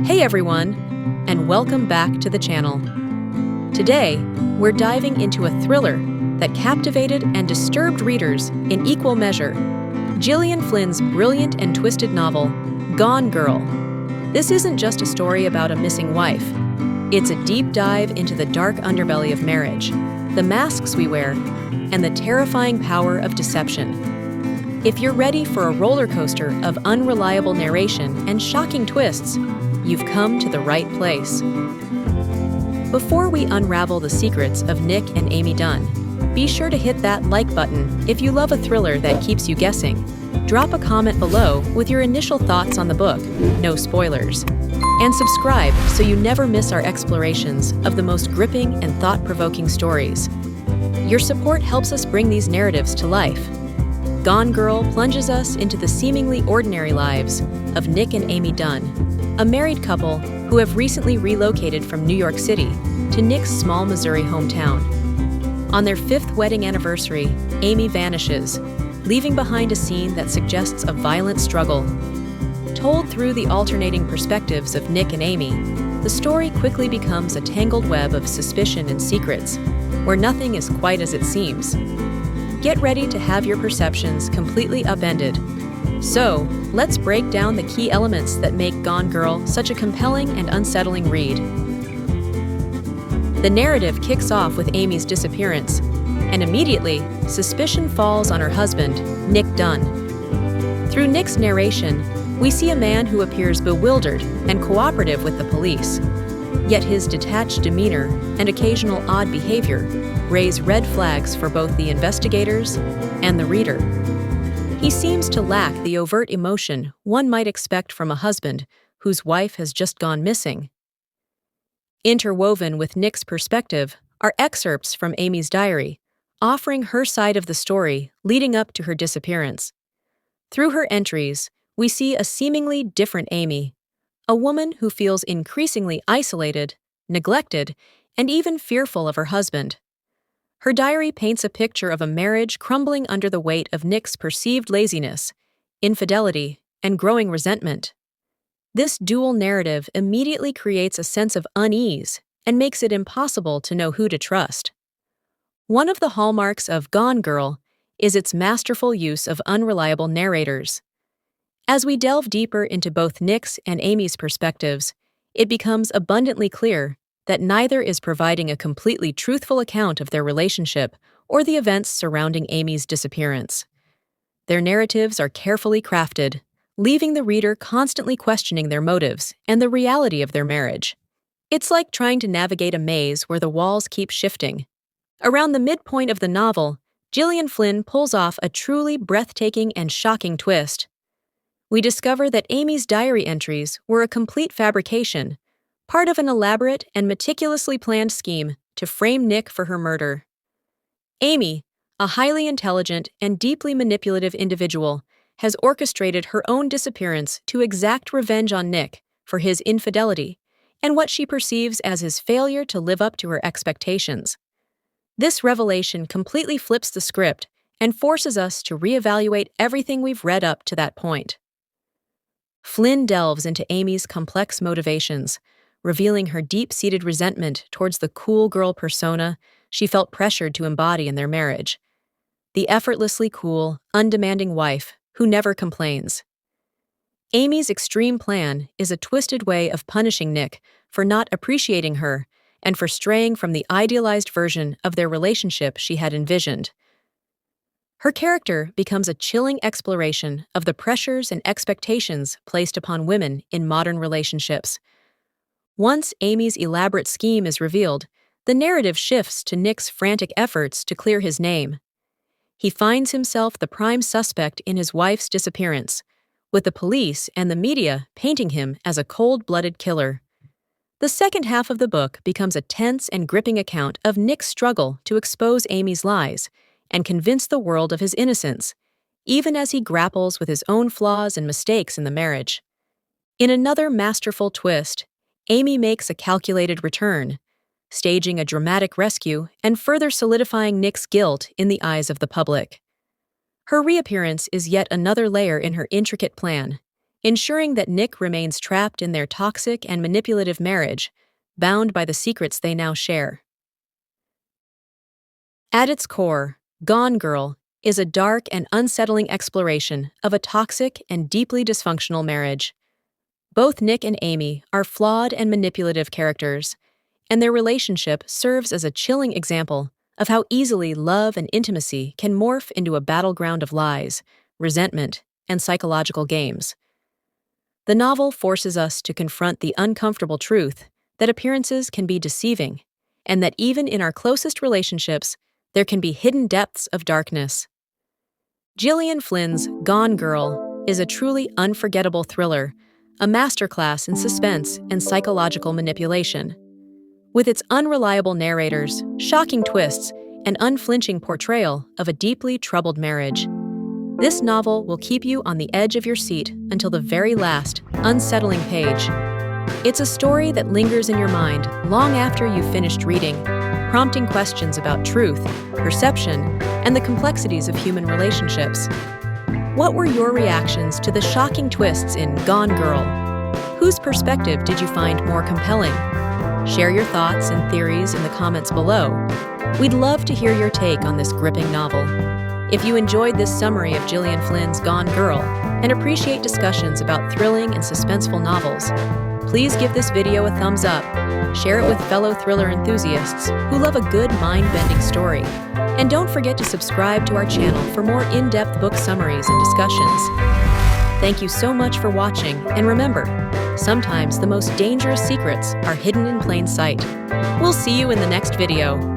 Hey everyone, and welcome back to the channel. Today, we're diving into a thriller that captivated and disturbed readers in equal measure. Gillian Flynn's brilliant and twisted novel, Gone Girl. This isn't just a story about a missing wife. It's a deep dive into the dark underbelly of marriage, the masks we wear, and the terrifying power of deception. If you're ready for a roller coaster of unreliable narration and shocking twists, you've come to the right place. Before we unravel the secrets of Nick and Amy Dunn, be sure to hit that like button if you love a thriller that keeps you guessing. Drop a comment below with your initial thoughts on the book, no spoilers. And subscribe so you never miss our explorations of the most gripping and thought-provoking stories. Your support helps us bring these narratives to life. Gone Girl plunges us into the seemingly ordinary lives of Nick and Amy Dunn, a married couple who have recently relocated from New York City to Nick's small Missouri hometown. On their 5th wedding anniversary, Amy vanishes, leaving behind a scene that suggests a violent struggle. Told through the alternating perspectives of Nick and Amy, the story quickly becomes a tangled web of suspicion and secrets, where nothing is quite as it seems. Get ready to have your perceptions completely upended. So, let's break down the key elements that make Gone Girl such a compelling and unsettling read. The narrative kicks off with Amy's disappearance, and immediately, suspicion falls on her husband, Nick Dunn. Through Nick's narration, we see a man who appears bewildered and cooperative with the police. Yet his detached demeanor and occasional odd behavior raise red flags for both the investigators and the reader. He seems to lack the overt emotion one might expect from a husband whose wife has just gone missing. Interwoven with Nick's perspective are excerpts from Amy's diary, offering her side of the story leading up to her disappearance. Through her entries, we see a seemingly different Amy, a woman who feels increasingly isolated, neglected, and even fearful of her husband. Her diary paints a picture of a marriage crumbling under the weight of Nick's perceived laziness, infidelity, and growing resentment. This dual narrative immediately creates a sense of unease and makes it impossible to know who to trust. One of the hallmarks of Gone Girl is its masterful use of unreliable narrators. As we delve deeper into both Nick's and Amy's perspectives, it becomes abundantly clear that neither is providing a completely truthful account of their relationship or the events surrounding Amy's disappearance. Their narratives are carefully crafted, leaving the reader constantly questioning their motives and the reality of their marriage. It's like trying to navigate a maze where the walls keep shifting. Around the midpoint of the novel, Gillian Flynn pulls off a truly breathtaking and shocking twist. We discover that Amy's diary entries were a complete fabrication, part of an elaborate and meticulously planned scheme to frame Nick for her murder. Amy, a highly intelligent and deeply manipulative individual, has orchestrated her own disappearance to exact revenge on Nick for his infidelity and what she perceives as his failure to live up to her expectations. This revelation completely flips the script and forces us to reevaluate everything we've read up to that point. Flynn delves into Amy's complex motivations, revealing her deep-seated resentment towards the cool girl persona she felt pressured to embody in their marriage. The effortlessly cool, undemanding wife who never complains. Amy's extreme plan is a twisted way of punishing Nick for not appreciating her and for straying from the idealized version of their relationship she had envisioned. Her character becomes a chilling exploration of the pressures and expectations placed upon women in modern relationships. Once Amy's elaborate scheme is revealed, the narrative shifts to Nick's frantic efforts to clear his name. He finds himself the prime suspect in his wife's disappearance, with the police and the media painting him as a cold-blooded killer. The second half of the book becomes a tense and gripping account of Nick's struggle to expose Amy's lies and convince the world of his innocence, even as he grapples with his own flaws and mistakes in the marriage. In another masterful twist, Amy makes a calculated return, staging a dramatic rescue and further solidifying Nick's guilt in the eyes of the public. Her reappearance is yet another layer in her intricate plan, ensuring that Nick remains trapped in their toxic and manipulative marriage, bound by the secrets they now share. At its core, Gone Girl is a dark and unsettling exploration of a toxic and deeply dysfunctional marriage. Both Nick and Amy are flawed and manipulative characters, and their relationship serves as a chilling example of how easily love and intimacy can morph into a battleground of lies, resentment, and psychological games. The novel forces us to confront the uncomfortable truth that appearances can be deceiving, and that even in our closest relationships, there can be hidden depths of darkness. Gillian Flynn's Gone Girl is a truly unforgettable thriller, a masterclass in suspense and psychological manipulation. With its unreliable narrators, shocking twists, and unflinching portrayal of a deeply troubled marriage, this novel will keep you on the edge of your seat until the very last, unsettling page. It's a story that lingers in your mind long after you've finished reading, prompting questions about truth, perception, and the complexities of human relationships. What were your reactions to the shocking twists in Gone Girl? Whose perspective did you find more compelling? Share your thoughts and theories in the comments below. We'd love to hear your take on this gripping novel. If you enjoyed this summary of Gillian Flynn's Gone Girl and appreciate discussions about thrilling and suspenseful novels, please give this video a thumbs up, share it with fellow thriller enthusiasts who love a good mind-bending story, and don't forget to subscribe to our channel for more in-depth book summaries and discussions. Thank you so much for watching, and remember, sometimes the most dangerous secrets are hidden in plain sight. We'll see you in the next video.